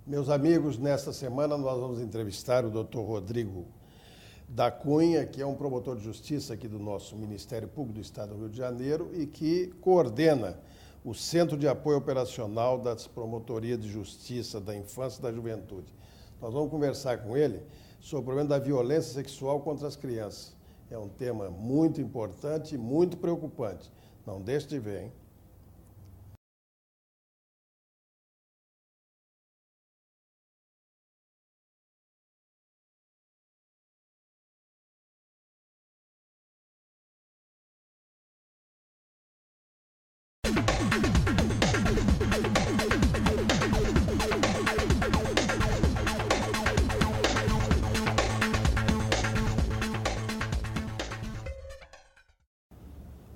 Meus amigos, nesta semana nós vamos entrevistar o Dr. Rodrigo da Cunha, que é um promotor de justiça aqui do nosso Ministério Público do Estado do Rio de Janeiro e que coordena o Centro de Apoio Operacional das Promotorias de Justiça da Infância e da Juventude. Nós vamos conversar com ele sobre o problema da violência sexual contra as crianças. É um tema muito importante e muito preocupante. Não deixe de ver, hein?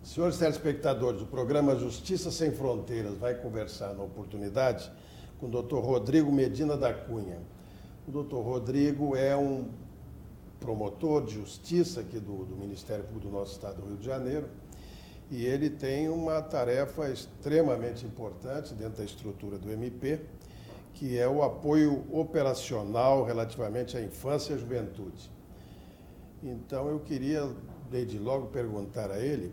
Senhores telespectadores, o programa Justiça Sem Fronteiras vai conversar na oportunidade com o Dr. Rodrigo Medina da Cunha. O Dr. Rodrigo é um promotor de justiça aqui do Ministério Público do nosso Estado do Rio de Janeiro e ele tem uma tarefa extremamente importante dentro da estrutura do MP, que é o apoio operacional relativamente à infância e à juventude. Então, eu queria, desde logo, perguntar a ele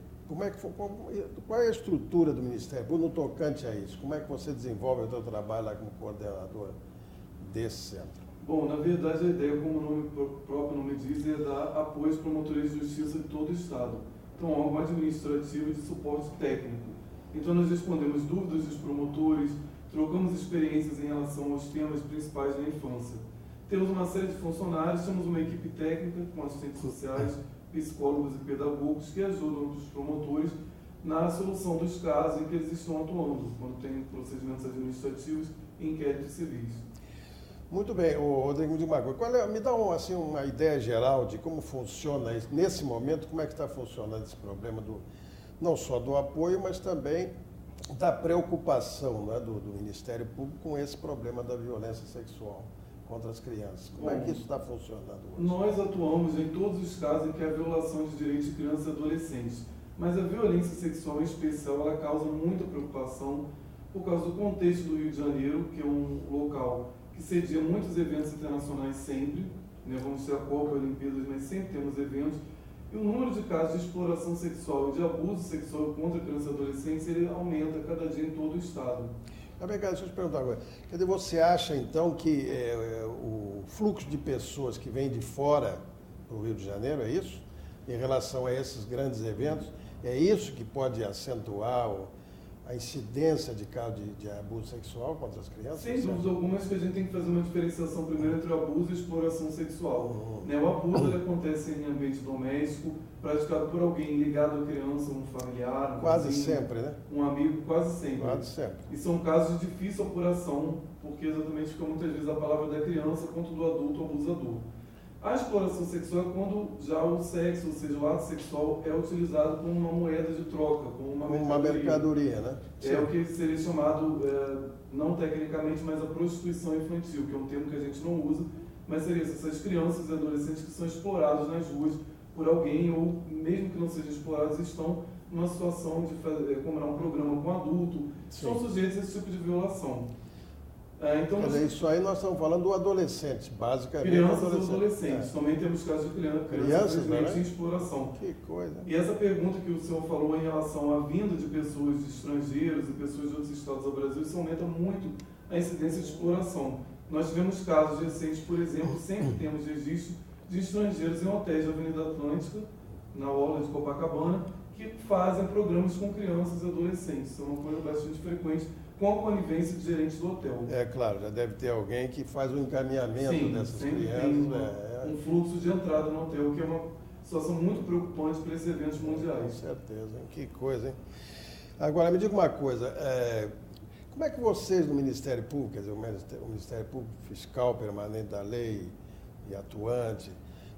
qual é a estrutura do Ministério Público no tocante a isso? Como é que você desenvolve o seu trabalho lá como coordenador desse centro? Bom, na verdade, a ideia, como o próprio nome diz, é dar apoio às promotorias de justiça de todo o Estado. Então, é algo administrativo e de suporte técnico. Então, nós respondemos dúvidas dos promotores, trocamos experiências em relação aos temas principais da infância. Temos uma série de funcionários, temos uma equipe técnica com assistentes sociais, psicólogos e pedagogos que ajudam os promotores na solução dos casos em que eles estão atuando, quando tem procedimentos administrativos e inquéritos civis. Muito bem, Rodrigo, me diga uma coisa. Me dá uma ideia geral de como funciona isso, nesse momento, como é que está funcionando esse problema não só do apoio, mas também da preocupação, né, do Ministério Público com esse problema da violência sexual contra as crianças. Como é que isso está funcionando hoje? Nós atuamos em todos os casos em que há violação de direitos de crianças e adolescentes, mas a violência sexual em especial ela causa muita preocupação por causa do contexto do Rio de Janeiro, que é um local que cedia muitos eventos internacionais sempre, né, vamos ter a Copa, a Olimpíadas, mas sempre temos eventos, e o número de casos de exploração sexual e de abuso sexual contra crianças e adolescentes ele aumenta cada dia em todo o Estado. Deixa eu te perguntar agora. Quer dizer, você acha, então, que o fluxo de pessoas que vêm de fora para o Rio de Janeiro, é isso? Em relação a esses grandes eventos, é isso que pode acentuar a incidência de casos de abuso sexual contra as crianças? Sem dúvida alguma, acho que a gente tem que fazer uma diferenciação primeiro entre o abuso e a exploração sexual. O abuso ele acontece em ambiente doméstico, praticado por alguém ligado à criança, um familiar, quase sempre, né? Um amigo, quase sempre. Quase sempre. E são casos de difícil apuração, porque exatamente fica muitas vezes a palavra da criança quanto do adulto abusador. A exploração sexual é quando já o sexo, ou seja, o ato sexual é utilizado como uma moeda de troca, como uma mercadoria, né? É o que seria chamado, não tecnicamente, mas a prostituição infantil, que é um termo que a gente não usa, mas seria essas crianças e adolescentes que são explorados nas ruas por alguém, ou mesmo que não sejam explorados, estão numa situação de comprar um programa com adulto, são sujeitos a esse tipo de violação. Então, quer dizer, isso aí nós estamos falando do adolescente, basicamente. Crianças e adolescentes. Também temos casos de crianças né? em exploração. Que coisa. E essa pergunta que o senhor falou em relação à vinda de pessoas de estrangeiros e pessoas de outros estados ao Brasil, isso aumenta muito a incidência de exploração. Nós tivemos casos recentes, por exemplo, sempre temos registro de estrangeiros em hotéis da Avenida Atlântica, na orla de Copacabana, que fazem programas com crianças e adolescentes. Isso é uma coisa bastante frequente, com a conivência de gerentes do hotel. É claro, já deve ter alguém que faz o encaminhamento dessas crianças. Tem um fluxo de entrada no hotel, que é uma situação muito preocupante para esses eventos mundiais. Com certeza, hein? Que coisa, hein? Agora, me diga uma coisa, como é que vocês no Ministério Público, quer dizer, o Ministério Público Fiscal Permanente da Lei e atuante,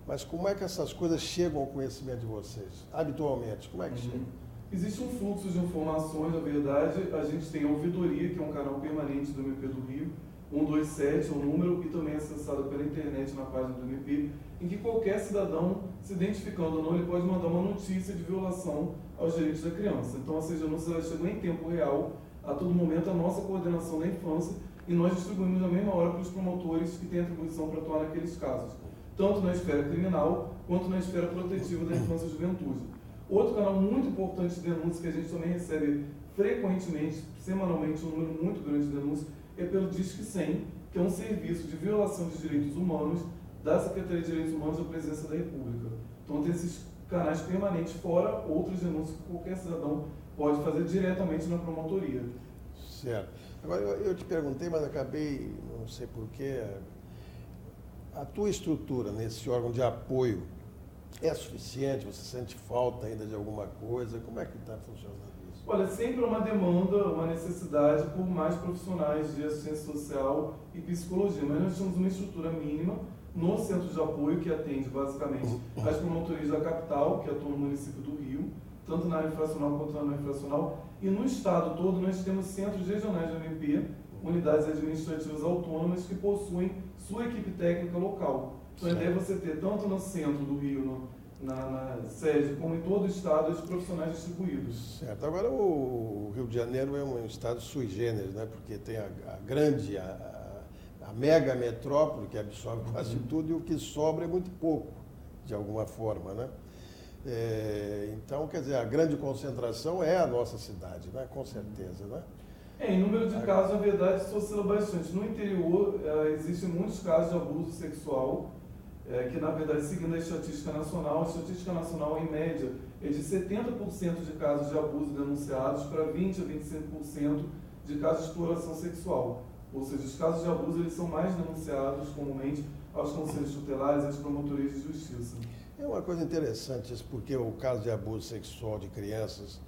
mas como é que essas coisas chegam ao conhecimento de vocês? Habitualmente, como é que chega? Existe um fluxo de informações, na verdade, a gente tem a ouvidoria, que é um canal permanente do MP do Rio, 127 é o número, e também acessado pela internet na página do MP, em que qualquer cidadão, se identificando ou não, ele pode mandar uma notícia de violação aos direitos da criança. Então, ou seja, a notícia chegou em tempo real, a todo momento, a nossa coordenação da infância e nós distribuímos na mesma hora para os promotores que têm atribuição para atuar naqueles casos, tanto na esfera criminal quanto na esfera protetiva da infância e juventude. Outro canal muito importante de denúncia que a gente também recebe frequentemente, semanalmente, um número muito grande de denúncias, é pelo Disque 100, que é um serviço de violação de direitos humanos da Secretaria de Direitos Humanos da Presidência da República. Então tem esses canais permanentes, fora outras denúncias que qualquer cidadão pode fazer diretamente na promotoria. Certo. Agora, eu te perguntei, mas acabei, não sei porquê, a tua estrutura nesse órgão de apoio é suficiente? Você sente falta ainda de alguma coisa? Como é que está funcionando isso? Olha, sempre uma demanda, uma necessidade por mais profissionais de assistência social e psicologia, mas nós temos uma estrutura mínima no centro de apoio que atende basicamente as promotorias da capital, que atuam no município do Rio, tanto na área infracional quanto na não infracional, e no estado todo nós temos centros regionais de MP, unidades administrativas autônomas que possuem sua equipe técnica local. Então a ideia é você ter tanto no centro do Rio, na sede, como em todo o estado, os profissionais distribuídos. Certo. Agora o Rio de Janeiro é um estado sui generis, né? Porque tem a mega metrópole que absorve quase tudo, e o que sobra é muito pouco, de alguma forma, né? Então, quer dizer, a grande concentração é a nossa cidade, né? Com certeza, né? Em número de casos, na verdade, isso oscila bastante. No interior, existem muitos casos de abuso sexual, que, na verdade, seguindo a estatística nacional, em média, é de 70% de casos de abuso denunciados para 20% a 25% de casos de exploração sexual. Ou seja, os casos de abuso eles são mais denunciados comumente aos conselhos tutelares e às promotorias de justiça. É uma coisa interessante isso, porque o caso de abuso sexual de crianças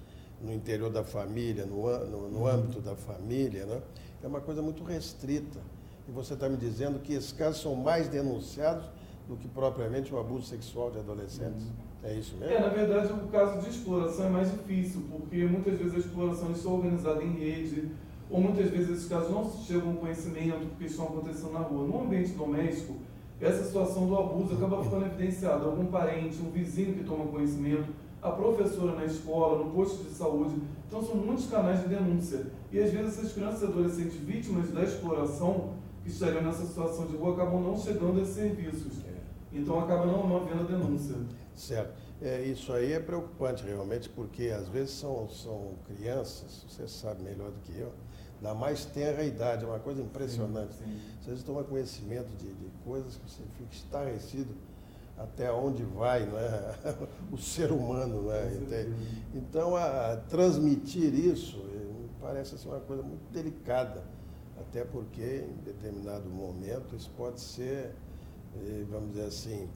no interior da família, no âmbito da família, né, é uma coisa muito restrita. E você está me dizendo que esses casos são mais denunciados do que propriamente o abuso sexual de adolescentes. É isso mesmo? Na verdade, o caso de exploração é mais difícil, porque muitas vezes a exploração está organizada em rede, ou muitas vezes esses casos não chegam ao conhecimento porque estão acontecendo na rua. No ambiente doméstico, essa situação do abuso acaba ficando evidenciada. Algum parente, um vizinho que toma conhecimento, a professora na escola, no posto de saúde. Então são muitos canais de denúncia. E às vezes essas crianças e adolescentes vítimas da exploração, que estariam nessa situação de rua, acabam não chegando a esses serviços. Então acaba não havendo a denúncia. Certo. Isso aí é preocupante realmente, porque às vezes são crianças, você sabe melhor do que eu, da mais tenra idade, é uma coisa impressionante. Sim. Vocês tomam conhecimento de coisas que você fica estarrecido até onde vai, não é? O ser humano. Não é? Então, transmitir isso me parece assim, uma coisa muito delicada, até porque em determinado momento isso pode ser, vamos dizer assim,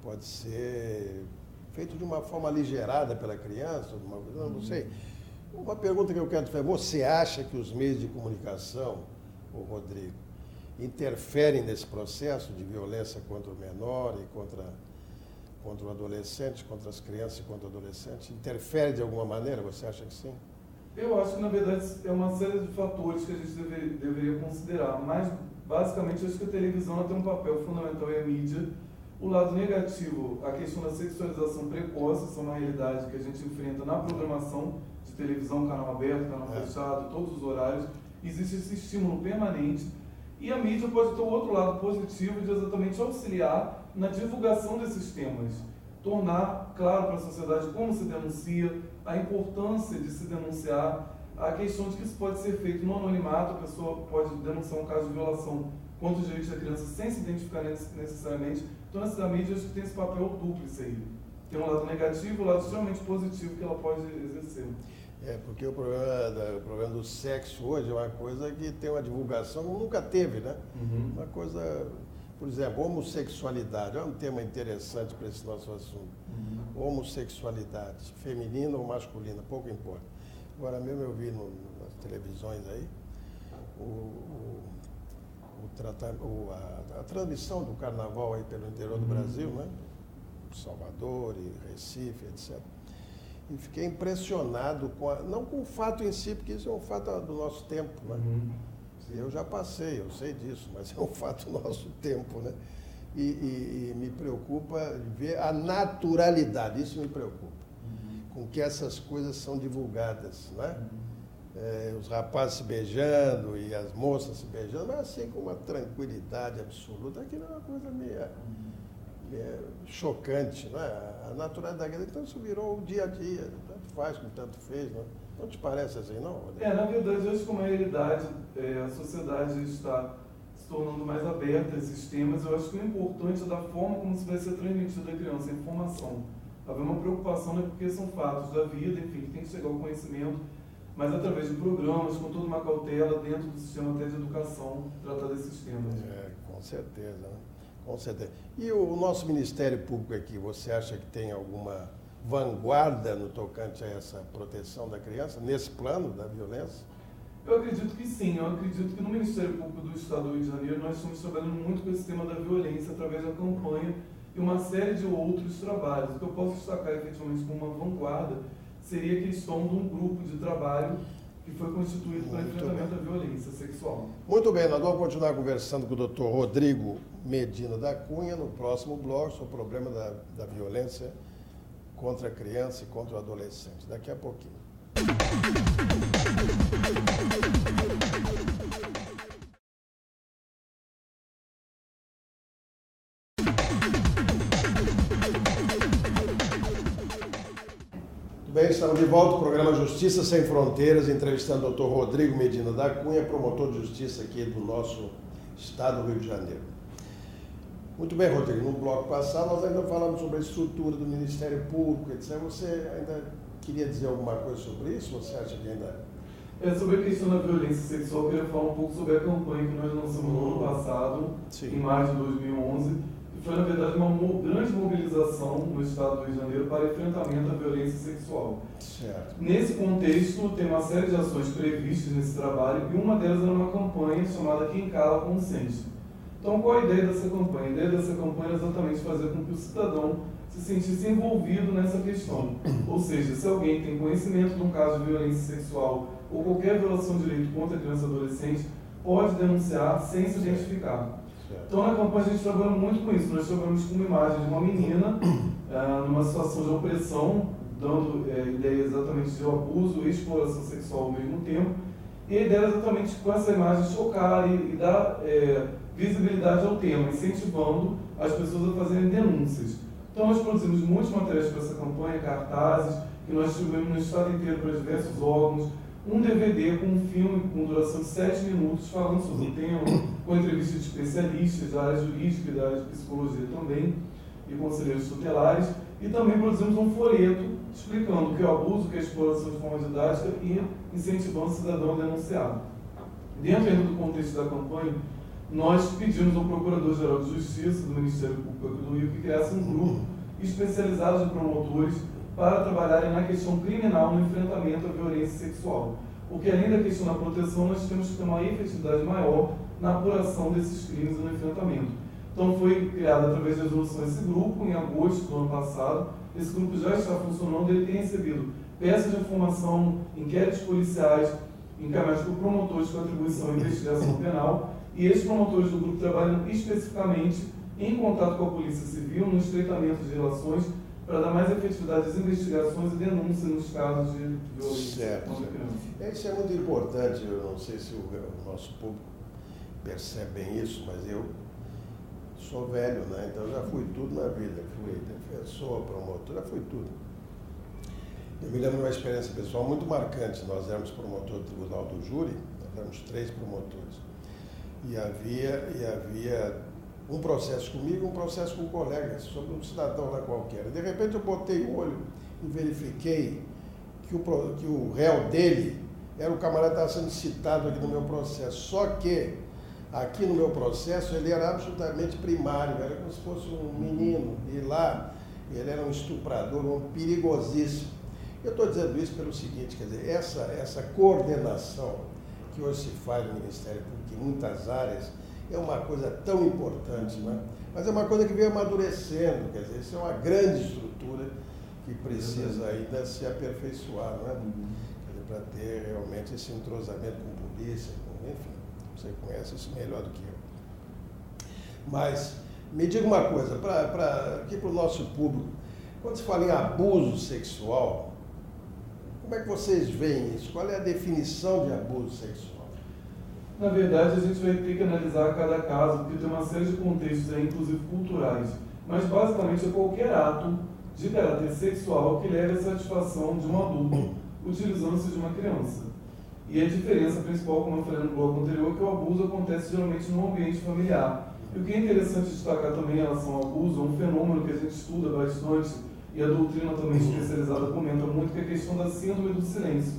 pode ser feito de uma forma aligerada pela criança, não sei. Uma pergunta que eu quero te fazer, você acha que os meios de comunicação, Rodrigo, interferem nesse processo de violência contra o menor e contra o adolescente, contra as crianças e contra o adolescente? Interfere de alguma maneira? Você acha que sim? Eu acho que, na verdade, é uma série de fatores que a gente deveria considerar, mas, basicamente, eu acho que a televisão tem um papel fundamental e a mídia. O lado negativo, a questão da sexualização precoce, isso é uma realidade que a gente enfrenta na programação de televisão, canal aberto, canal fechado, todos os horários. Existe esse estímulo permanente. E a mídia pode ter o outro lado positivo de exatamente auxiliar na divulgação desses temas. Tornar claro para a sociedade como se denuncia, a importância de se denunciar, a questão de que isso pode ser feito no anonimato, a pessoa pode denunciar um caso de violação contra os direitos da criança sem se identificar necessariamente. Então, essa mídia acho que tem esse papel dúplice aí. Tem um lado negativo e um lado extremamente positivo que ela pode exercer. Porque o problema do sexo hoje é uma coisa que tem uma divulgação que nunca teve, né? Uma coisa, por exemplo, homossexualidade, é um tema interessante para esse nosso assunto. Homossexualidade, feminina ou masculina, pouco importa. Agora mesmo eu vi nas televisões aí a transmissão do carnaval aí pelo interior do Brasil, né? Salvador e Recife, etc. E fiquei impressionado não com o fato em si, porque isso é um fato do nosso tempo, né? Eu já passei, eu sei disso, mas é um fato do nosso tempo, né? E me preocupa ver a naturalidade, isso me preocupa, com que essas coisas são divulgadas, né? os rapazes se beijando e as moças se beijando, mas assim com uma tranquilidade absoluta. Aquilo é uma coisa meio chocante, não é? A naturalidade da guerra, então isso virou o dia a dia, tanto faz como tanto fez, não? Não te parece assim, não? Na verdade, hoje com a realidade, a sociedade está se tornando mais aberta a esses temas. Eu acho que o importante é da forma como isso vai ser transmitido à criança, a informação. Haver uma preocupação, né, porque são fatos da vida, enfim, que tem que chegar ao conhecimento, mas através de programas, com toda uma cautela, dentro do sistema até de educação, tratar desses temas. Com certeza, né? Com certeza. E o nosso Ministério Público aqui, você acha que tem alguma vanguarda no tocante a essa proteção da criança, nesse plano da violência? Eu acredito que sim. Eu acredito que no Ministério Público do Estado do Rio de Janeiro nós estamos trabalhando muito com esse tema da violência através da campanha e uma série de outros trabalhos. O que eu posso destacar efetivamente como uma vanguarda seria a questão de um grupo de trabalho que foi constituído para enfrentamento da violência sexual. Muito bem, nós vamos continuar conversando com o Dr. Rodrigo Medina da Cunha no próximo bloco sobre o problema da violência contra a criança e contra o adolescente. Daqui a pouquinho. Muito bem, estamos de volta ao programa Justiça Sem Fronteiras, entrevistando o Dr. Rodrigo Medina da Cunha, promotor de justiça aqui do nosso estado do Rio de Janeiro. Muito bem, Rodrigo, no bloco passado nós ainda falamos sobre a estrutura do Ministério Público, etc. Você ainda queria dizer alguma coisa sobre isso? Você acha que ainda... Sobre a questão da violência sexual, eu queria falar um pouco sobre a campanha que nós lançamos no ano passado, em março de 2011, que foi, na verdade, uma grande mobilização no estado do Rio de Janeiro para enfrentamento à violência sexual. Certo. Nesse contexto, tem uma série de ações previstas nesse trabalho, e uma delas era uma campanha chamada Quem Cala Consente. Então, qual a ideia dessa campanha? A ideia dessa campanha é exatamente fazer com que o cidadão se sentisse envolvido nessa questão. Ou seja, se alguém tem conhecimento de um caso de violência sexual ou qualquer violação de direito contra a criança ou adolescente, pode denunciar sem se identificar. Então, na campanha, a gente trabalha muito com isso. Nós trabalhamos com uma imagem de uma menina numa situação de opressão, dando ideia exatamente de abuso e exploração sexual ao mesmo tempo. E a ideia é exatamente com essa imagem chocar e dar visibilidade ao tema, incentivando as pessoas a fazerem denúncias. Então, nós produzimos muitos materiais para essa campanha, cartazes, que nós distribuímos no estado inteiro para diversos órgãos, um DVD com um filme com duração de 7 minutos falando sobre o tema, com entrevistas de especialistas da área jurídica e da área de psicologia também, e conselheiros tutelares, e também produzimos um folheto explicando o que é o abuso, o que é a exploração de forma didática e incentivando o cidadão a denunciar. Dentro ainda do contexto da campanha, nós pedimos ao Procurador-Geral de Justiça do Ministério Público aqui do Rio que criasse um grupo especializado de promotores para trabalharem na questão criminal no enfrentamento à violência sexual. Porque além da questão da proteção, nós temos que ter uma efetividade maior na apuração desses crimes e no enfrentamento. Então foi criado através de resolução esse grupo em agosto do ano passado. Esse grupo já está funcionando, ele tem recebido peças de informação, inquéritos policiais, encaminhados por promotores com atribuição à investigação penal, e esses promotores do grupo trabalham especificamente em contato com a Polícia Civil, no estreitamento de relações, para dar mais efetividade às investigações e denúncias nos casos de violência contra a criança. Isso é muito importante, eu não sei se o nosso público percebe bem isso, mas eu sou velho, né? Então já fui tudo na vida, fui defensor, promotor, já fui tudo. Eu me lembro de uma experiência pessoal muito marcante, nós éramos promotor do Tribunal do Júri, nós éramos 3 promotores, e havia um processo comigo, um processo com um colega, sobre um cidadão lá qualquer. De repente eu botei o olho e verifiquei que o réu dele era o camarada que estava sendo citado aqui no meu processo. Só que aqui no meu processo ele era absolutamente primário, era como se fosse um menino, e lá ele era um estuprador, um perigosíssimo. Eu estou dizendo isso pelo seguinte, quer dizer, essa coordenação que hoje se faz no Ministério Público em muitas áreas, é uma coisa tão importante, né? Mas é uma coisa que vem amadurecendo, quer dizer, isso é uma grande estrutura que precisa ainda se aperfeiçoar, não é? Para ter realmente esse entrosamento com polícia, enfim, você conhece isso melhor do que eu. Mas me diga uma coisa, aqui para o nosso público, quando se fala em abuso sexual, como é que vocês veem isso? Qual é a definição de abuso sexual? Na verdade, a gente vai ter que analisar cada caso, porque tem uma série de contextos aí, inclusive culturais. Mas, basicamente, é qualquer ato de caráter sexual que leve à satisfação de um adulto, utilizando-se de uma criança. E a diferença principal, como eu falei no bloco anterior, é que o abuso acontece geralmente no ambiente familiar. E o que é interessante destacar também em relação ao abuso, é um fenômeno que a gente estuda bastante, e a doutrina também especializada comenta muito, que é a questão da síndrome do silêncio.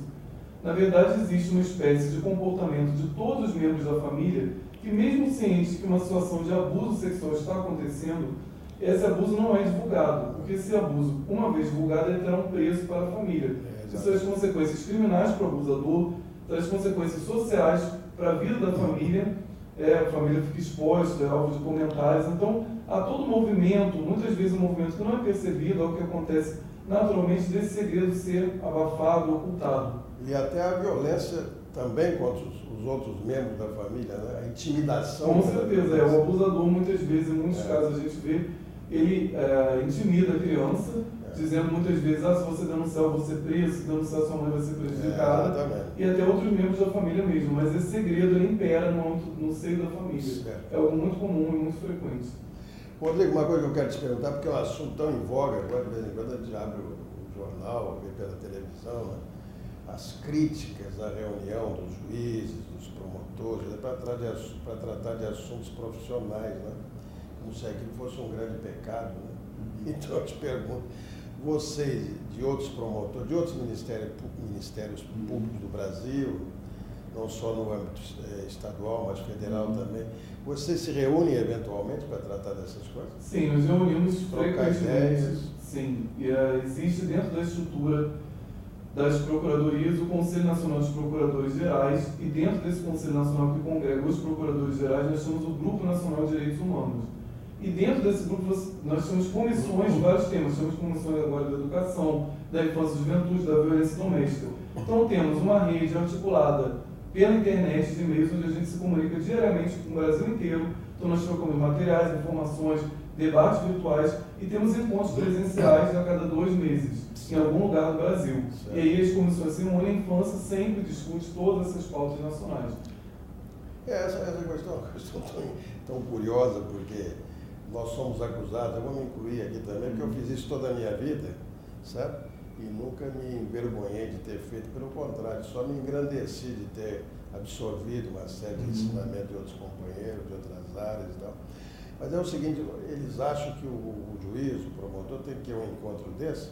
Na verdade, existe uma espécie de comportamento de todos os membros da família que, mesmo ciente que uma situação de abuso sexual está acontecendo, esse abuso não é divulgado, porque esse abuso, uma vez divulgado, ele terá um preço para a família. Isso traz consequências criminais para o abusador, traz consequências sociais para a vida da família, a família fica exposta, é alvo de comentários. Então, há todo um movimento, muitas vezes um movimento que não é percebido, é o que acontece naturalmente desse segredo ser abafado, ocultado. E até a violência também contra os outros membros da família, né? A intimidação. Com certeza, o abusador muitas vezes, em muitos casos a gente vê, ele intimida a criança, dizendo muitas vezes, se você denunciar eu vou ser preso, se denunciar sua mãe vai ser prejudicada, e até outros membros da família mesmo, mas esse segredo ele impera no seio da família. Certo. É algo muito comum e muito frequente. Rodrigo, uma coisa que eu quero te perguntar, porque é um assunto tão em voga, agora de vez em quando a gente abre o jornal, vê pela televisão, né? As críticas à reunião dos juízes, dos promotores, para tratar de assuntos profissionais, né? Como se aquilo fosse um grande pecado, né? Então eu te pergunto, vocês, de outros promotores, de outros ministérios públicos do Brasil, não só no âmbito estadual, mas federal também, vocês se reúnem eventualmente para tratar dessas coisas? Sim, nos reunimos frequentemente. Sim, e existe dentro da estrutura das procuradorias o Conselho Nacional de Procuradores Gerais, e dentro desse Conselho Nacional que congrega os procuradores gerais, nós temos o Grupo Nacional de Direitos Humanos. E dentro desse grupo nós temos comissões de vários temas, temos comissões agora da educação, da infância e juventude, da violência doméstica. Então temos uma rede articulada pela internet de e-mails, onde a gente se comunica diariamente com o Brasil inteiro. Então nós trocamos materiais, informações, debates virtuais e temos encontros presenciais a cada 2 meses, em algum lugar do Brasil. Certo. E aí as comissões se unem, a infância sempre discute todas essas pautas nacionais. Essa questão é uma questão tão curiosa, porque nós somos acusados, eu vou me incluir aqui também, porque eu fiz isso toda a minha vida, certo? E nunca me envergonhei de ter feito, pelo contrário, só me engrandeci de ter absorvido uma série de ensinamentos de outros companheiros, de outras áreas e tal. Mas é o seguinte, eles acham que o juiz, o promotor, tem que ir a um encontro desse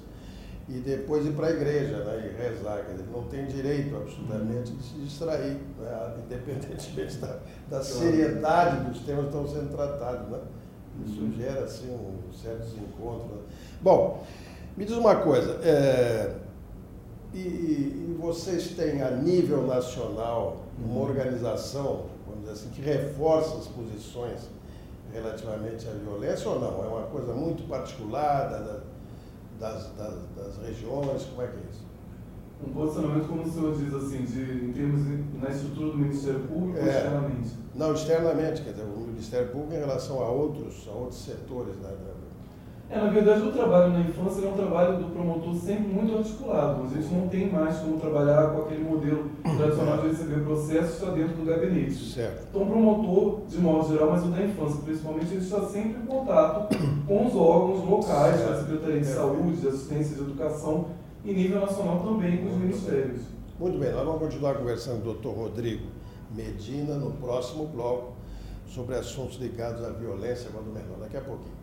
e depois ir para a igreja, né, e rezar. Quer dizer, não tem direito, absolutamente, de se distrair, né, independentemente da seriedade dos temas que estão sendo tratados, né? Isso gera, assim, um certo desencontro. Né? Bom, me diz uma coisa, e vocês têm, a nível nacional, uma organização, vamos dizer assim, que reforça as posições relativamente à violência ou não? É uma coisa muito particular das regiões? Como é que é isso? Um posicionamento, como o senhor diz, assim, em termos na estrutura do Ministério Público ou externamente? Não, externamente, quer dizer, o Ministério Público em relação a outros setores, né? Na verdade, o trabalho na infância é um trabalho do promotor sempre muito articulado. A gente não tem mais como trabalhar com aquele modelo tradicional de receber processos só dentro do gabinete. Certo. Então, o promotor, de modo geral, mas o da infância principalmente, ele está sempre em contato com os órgãos locais, com a Secretaria de Saúde, de Assistência de Educação, e nível nacional também com os ministérios. Muito bem, nós vamos continuar conversando com o Dr. Rodrigo Medina no próximo bloco sobre assuntos ligados à violência quando menor. Daqui a pouquinho.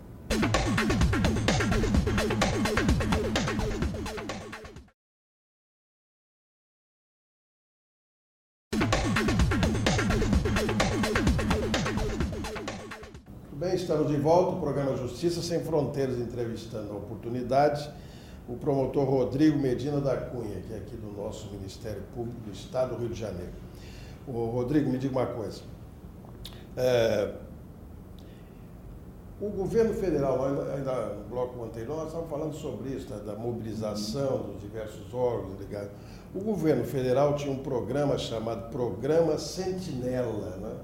Muito bem, estamos de volta, o programa Justiça Sem Fronteiras, entrevistando a oportunidade o promotor Rodrigo Medina da Cunha, que é aqui do nosso Ministério Público do Estado do Rio de Janeiro. Rodrigo, me diga uma coisa. O governo federal, ainda no bloco anterior, nós estávamos falando sobre isso, da mobilização dos diversos órgãos ligados. O governo federal tinha um programa chamado Programa Sentinela, né?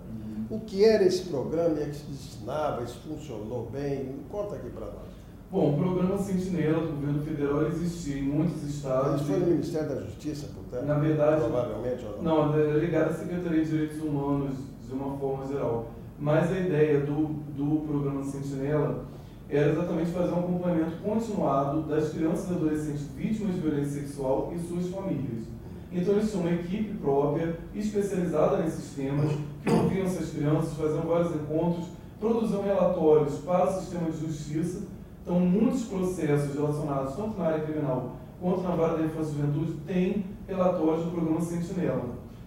O que era esse programa e a que se destinava? Isso funcionou bem? Conta aqui para nós. Bom, o programa Sentinela do governo federal existia em muitos estados. Isso foi no Ministério da Justiça, portanto? Na verdade, provavelmente ou não? Não, é ligado à Secretaria de Direitos Humanos de uma forma geral. Mas a ideia do programa Sentinela era exatamente fazer um acompanhamento continuado das crianças e adolescentes vítimas de violência sexual e suas famílias. Então eles tinham uma equipe própria, especializada nesses temas, que ouviam essas crianças, faziam vários encontros, produziam relatórios para o sistema de justiça. Então muitos processos relacionados tanto na área criminal quanto na vara da infância e juventude têm relatórios do programa Sentinela.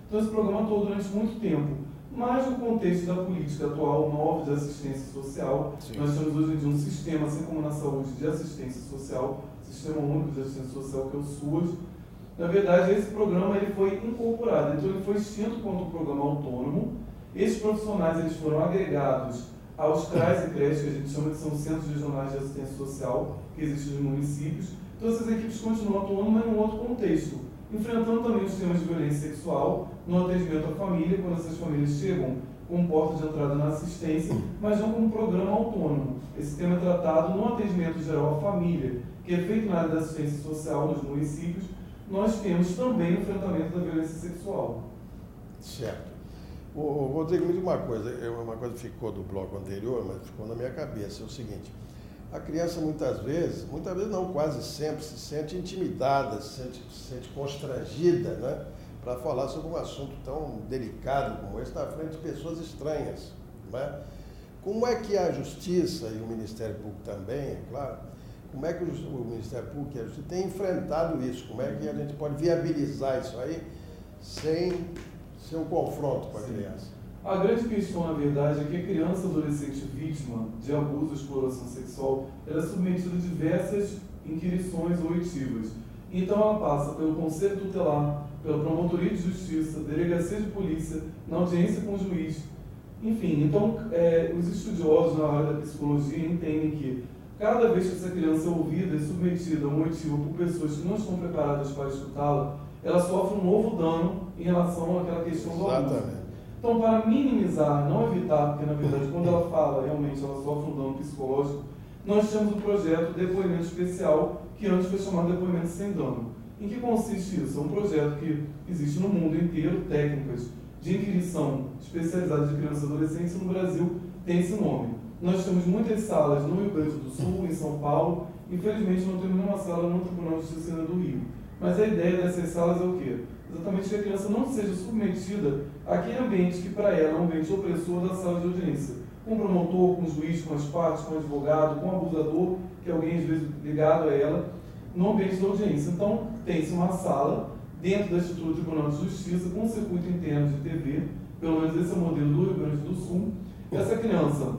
Então esse programa atuou durante muito tempo. Mas no contexto da política atual nova de assistência social, sim, nós temos hoje em dia um sistema, assim como na saúde, de assistência social, Sistema Único de Assistência Social, que é o SUAS. Na verdade, esse programa ele foi incorporado, então ele foi extinto quanto um programa autônomo. Esses profissionais eles foram agregados aos CRAs e CREAs, que a gente chama de são Centros Regionais de Assistência Social, que existem nos municípios. Então essas equipes continuam atuando, mas em um outro contexto, enfrentando também os temas de violência sexual no atendimento à família, quando essas famílias chegam com porta de entrada na assistência, mas não como um programa autônomo. Esse tema é tratado no atendimento geral à família, que é feito na área da assistência social nos municípios. Nós temos também o enfrentamento da violência sexual. Certo. Rodrigo, me diga uma coisa que ficou do bloco anterior, mas ficou na minha cabeça, é o seguinte: a criança muitas vezes não, quase sempre, se sente intimidada, se sente constrangida, né, para falar sobre um assunto tão delicado como esse na frente de pessoas estranhas, né? Como é que a Justiça e o Ministério Público também, é claro, como é que o Ministério Público e a Justiça têm enfrentado isso? Como é que a gente pode viabilizar isso aí sem ser um confronto com a criança? A grande questão, na verdade, é que a criança e adolescente vítima de abuso ou exploração sexual ela é submetida a diversas inquirições ou oitivas. Então ela passa pelo Conselho Tutelar, pela Promotoria de Justiça, Delegacia de Polícia, na audiência com o juiz. Enfim, então os estudiosos na área da psicologia entendem que cada vez que essa criança é ouvida e submetida a um oitivo por pessoas que não estão preparadas para escutá-la, ela sofre um novo dano em relação àquela questão do abuso. Exatamente. Então, para minimizar, não evitar, porque na verdade quando ela fala, realmente ela sofre um dano psicológico, nós temos o projeto Depoimento Especial, que antes foi chamado Depoimento Sem Dano. Em que consiste isso? É um projeto que existe no mundo inteiro, técnicas de inquirição especializadas de crianças e adolescentes, no Brasil tem esse nome. Nós temos muitas salas no Rio Grande do Sul, em São Paulo, infelizmente não temos nenhuma sala no Tribunal de Justiça do Rio. Mas a ideia dessas salas é o quê? Exatamente que a criança não seja submetida àquele ambiente que para ela é um ambiente opressor da sala de audiência. Com o promotor, com o juiz, com as partes, com o advogado, com o abusador, que é alguém às vezes ligado a ela, no ambiente da audiência. Então, tem-se uma sala dentro da estrutura do Tribunal de Justiça, com um circuito interno de TV, pelo menos esse é o modelo do Rio Grande do Sul. Essa criança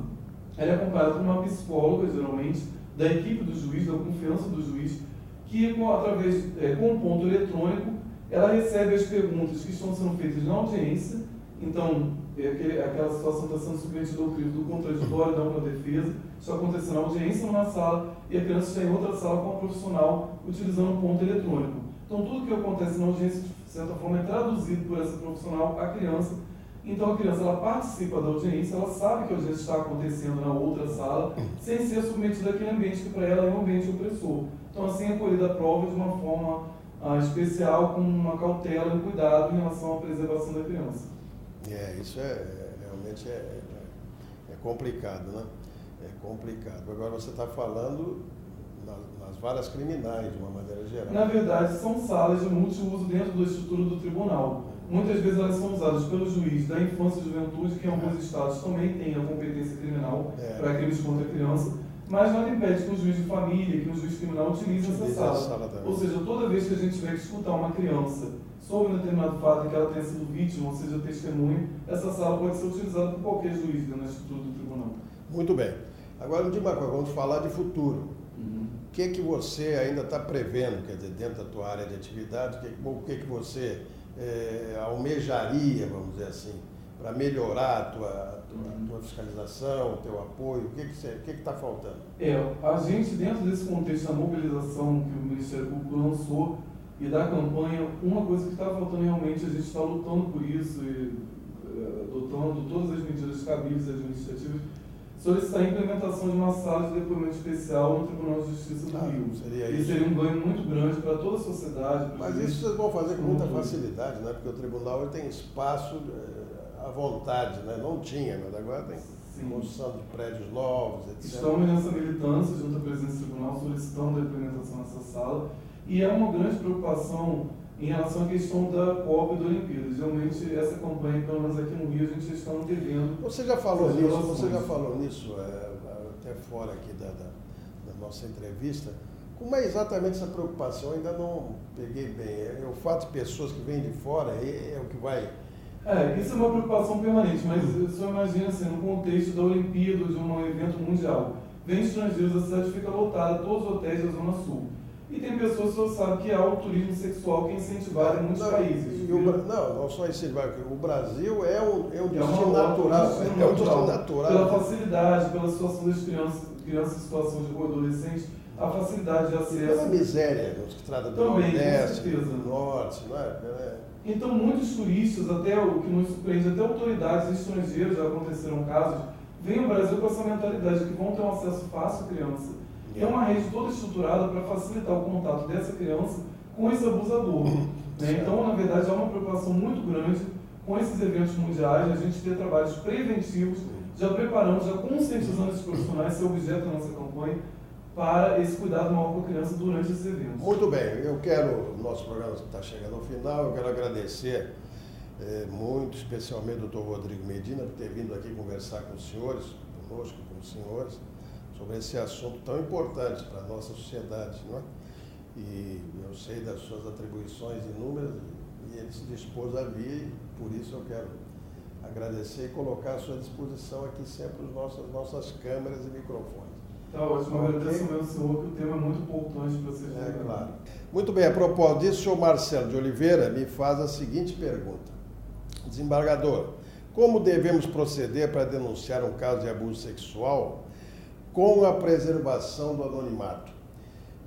ela é acompanhada por uma psicóloga, geralmente, da equipe do juiz, da confiança do juiz, que através com um ponto eletrônico, ela recebe as perguntas que estão sendo feitas na audiência. Então, aquela situação está sendo submetida ao crivo do contraditório, da ampla defesa, isso acontece na audiência numa sala e a criança está em outra sala com a profissional utilizando um ponto eletrônico. Então, tudo que acontece na audiência, de certa forma, é traduzido por essa profissional à criança. Então, a criança ela participa da audiência, ela sabe que a audiência está acontecendo na outra sala, sem ser submetida àquele ambiente que para ela é um ambiente opressor. Então, assim, é colhida a prova de uma forma especial, com uma cautela e um cuidado em relação à preservação da criança. Isso realmente é complicado, né? É complicado. Agora você está falando nas varas criminais, de uma maneira geral. Na verdade, são salas de multiuso dentro da estrutura do tribunal. Muitas vezes elas são usadas pelo juiz da infância e juventude, que em alguns estados também tem a competência criminal para crimes contra a criança, mas nada impede que o juiz de família, que o juiz criminal utilize essa sala. Ou seja, toda vez que a gente tiver que escutar uma criança sobre um determinado fato que ela tenha sido vítima, ou seja, testemunha, essa sala pode ser utilizada por qualquer juiz dentro da estrutura do tribunal. Muito bem. Agora, me diga uma coisa, vamos falar de futuro. O que você ainda está prevendo, quer dizer, dentro da tua área de atividade, o que você almejaria, vamos dizer assim, para melhorar a tua fiscalização, o teu apoio? O que está faltando? A gente, dentro desse contexto da mobilização que o Ministério Público lançou e da campanha, uma coisa que está faltando realmente, a gente está lutando por isso e adotando todas as medidas cabíveis administrativas, solicitar a implementação de uma sala de depoimento especial no Tribunal de Justiça do Rio. Isso seria um ganho muito grande para toda a sociedade. Mas isso vocês vão fazer com muita facilidade, né? Porque o tribunal ele tem espaço à vontade, né? Não tinha, mas agora tem construção de prédios novos, etc. Estamos nessa militância junto à presidência do tribunal solicitando a implementação dessa sala e é uma grande preocupação em relação à questão da Copa e da Olimpíada. Geralmente essa campanha, pelo menos aqui no Rio, a gente está devendo. Você já falou nisso, até fora aqui da nossa entrevista. Como é exatamente essa preocupação? Eu ainda não peguei bem. É o fato de pessoas que vêm de fora é o que vai... Isso é uma preocupação permanente, mas só imagina assim, no contexto da Olimpíada, de um evento mundial. Vem estrangeiros, a cidade fica lotada, todos os hotéis da Zona Sul. E tem pessoas que só sabem que há o turismo sexual que é incentivado em muitos países. Não só incentivado, o Brasil é um destino natural. É um destino natural. Pela facilidade, pela situação das crianças em situação de rua adolescente, a facilidade de acesso. E pela miséria, nos que trata do Nordeste, do Norte, não é? Então, muitos turistas, até o que nos surpreende, até autoridades estrangeiras, já aconteceram casos, vêm ao Brasil com essa mentalidade de que vão ter um acesso fácil à criança. É uma rede toda estruturada para facilitar o contato dessa criança com esse abusador. Né? Então, na verdade, há uma preocupação muito grande com esses eventos mundiais, a gente ter trabalhos preventivos, já preparando, já conscientizando esses profissionais, esse é o objeto da nossa campanha, para esse cuidado maior com a criança durante esses eventos. Muito bem, o nosso programa está chegando ao final, eu quero agradecer muito especialmente o Dr. Rodrigo Medina por ter vindo aqui conversar com os senhores, conosco, com os senhores, sobre esse assunto tão importante para a nossa sociedade, não é? E eu sei das suas atribuições inúmeras e ele se dispôs a vir e por isso eu quero agradecer e colocar à sua disposição aqui sempre as nossas câmeras e microfones. Tá ótimo, eu agradeço mesmo, senhor, que o tema é muito importante para vocês. Claro. Muito bem, a propósito disso, o senhor Marcelo de Oliveira me faz a seguinte pergunta. Desembargador, como devemos proceder para denunciar um caso de abuso sexual com a preservação do anonimato?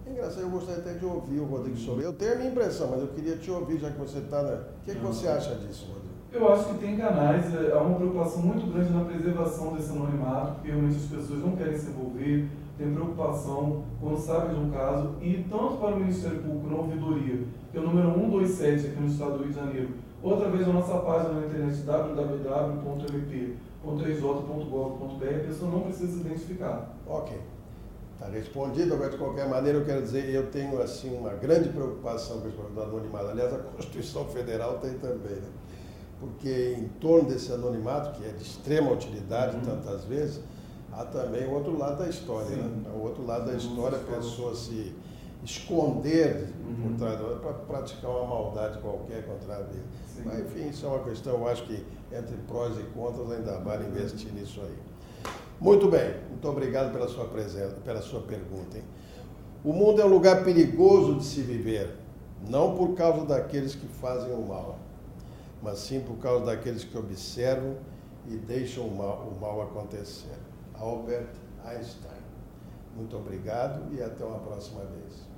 É engraçado, eu gostaria até de ouvir o Rodrigo sobre. Eu tenho a minha impressão, mas eu queria te ouvir, já que você está na... O que você acha disso, Rodrigo? Eu acho que tem canais, há uma preocupação muito grande na preservação desse anonimato, porque realmente as pessoas não querem se envolver, tem preocupação quando sabem de um caso, e tanto para o Ministério Público na ouvidoria, que é o número 127 aqui no estado do Rio de Janeiro, outra vez na nossa página na internet www.mp.3j.gov.br, a pessoa não precisa se identificar. Ok. Está respondido. Agora, de qualquer maneira, eu quero dizer, eu tenho assim uma grande preocupação com esse problema do anonimato. Aliás, a Constituição Federal tem também, né? Porque em torno desse anonimato, que é de extrema utilidade tantas vezes, há também o outro lado da história, né? O outro lado da história, a pessoa se esconder por trás para praticar uma maldade qualquer contra a vida. Mas, enfim, isso é uma questão, eu acho que entre prós e contras ainda vale investir nisso aí. Muito bem, muito obrigado pela sua presença, pela sua pergunta. Hein? O mundo é um lugar perigoso de se viver, não por causa daqueles que fazem o mal, mas sim por causa daqueles que observam e deixam o mal acontecer. Albert Einstein. Muito obrigado e até uma próxima vez.